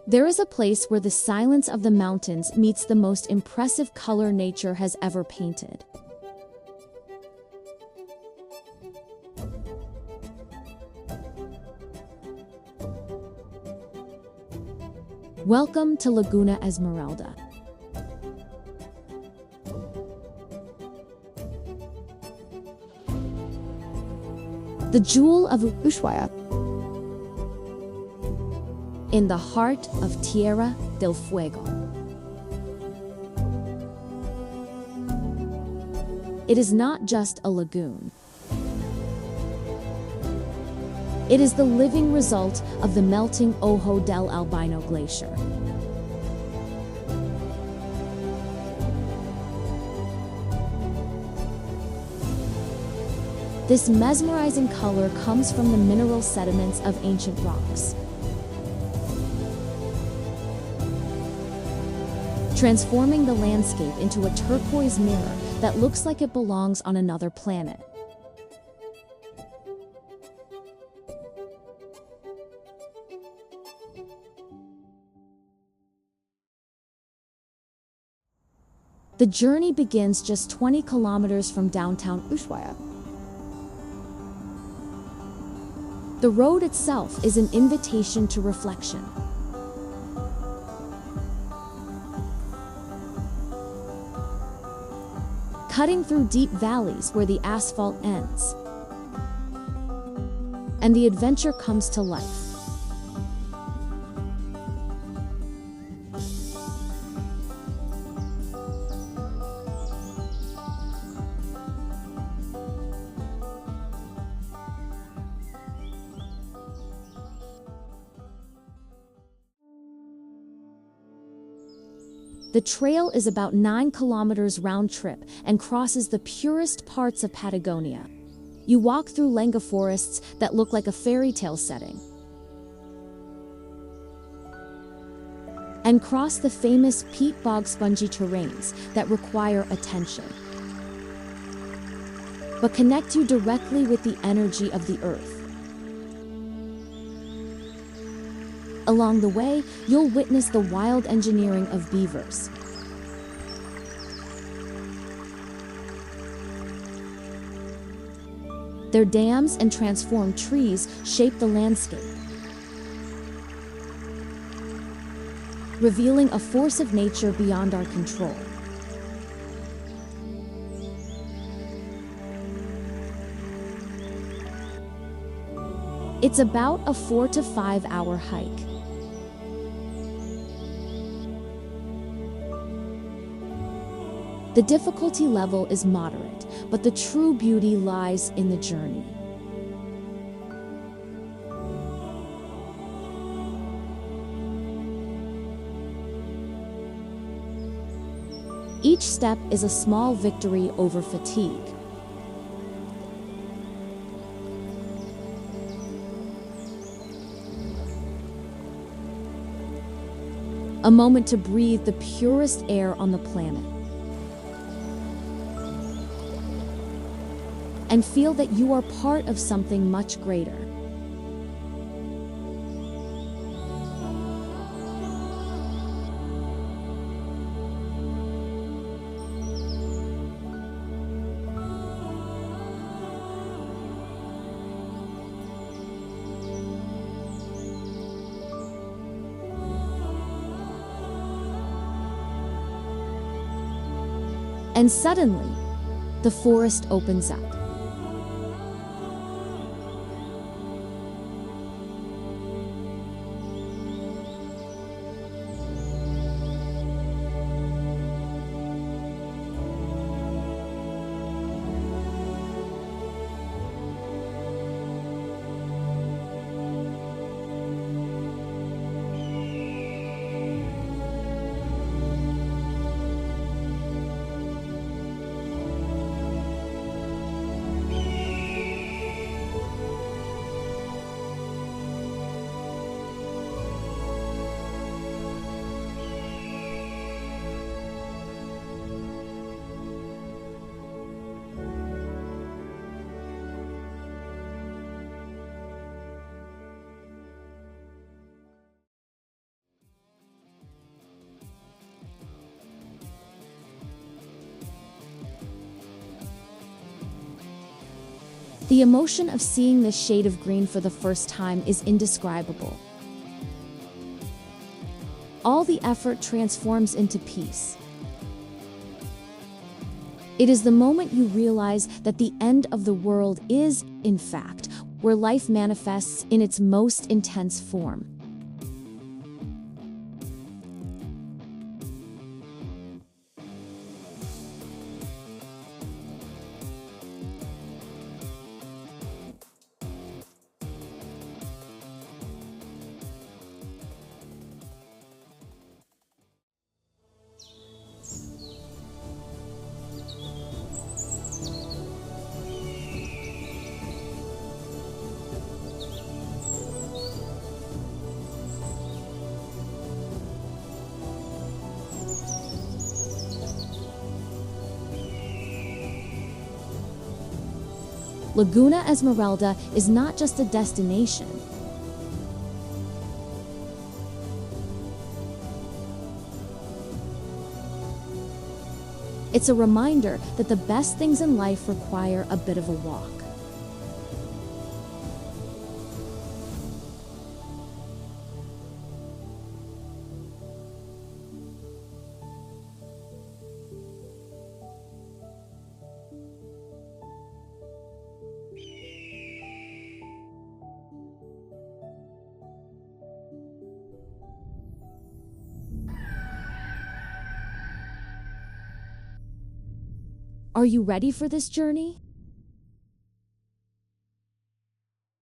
There is a place where the silence of the mountains meets the most impressive color nature has ever painted. Welcome to Laguna Esmeralda. The jewel of Ushuaia, in the heart of Tierra del Fuego. It is not just a lagoon. It is the living result of the melting Ojo del Albino Glacier. This mesmerizing color comes from the mineral sediments of ancient rocks, transforming the landscape into a turquoise mirror that looks like it belongs on another planet. The journey begins just 20 kilometers from downtown Ushuaia. The road itself is an invitation to reflection. Cutting through deep valleys where the asphalt ends, and the adventure comes to life. The trail is about 9 kilometers round trip and crosses the purest parts of Patagonia. You walk through lenga forests that look like a fairy tale setting, and cross the famous peat bog spongy terrains that require attention, but connect you directly with the energy of the earth. Along the way, you'll witness the wild engineering of beavers, their dams and transformed trees shape the landscape, revealing a force of nature beyond our control. It's about a 4 to 5 hour hike. The difficulty level is moderate, but the true beauty lies in the journey. Each step is a small victory over fatigue. A moment to breathe the purest air on the planet, and feel that you are part of something much greater. And suddenly, the forest opens up. The emotion of seeing this shade of green for the first time is indescribable. All the effort transforms into peace. It is the moment you realize that the end of the world is, in fact, where life manifests in its most intense form. Laguna Esmeralda is not just a destination. It's a reminder that the best things in life require a bit of a walk. Are you ready for this journey?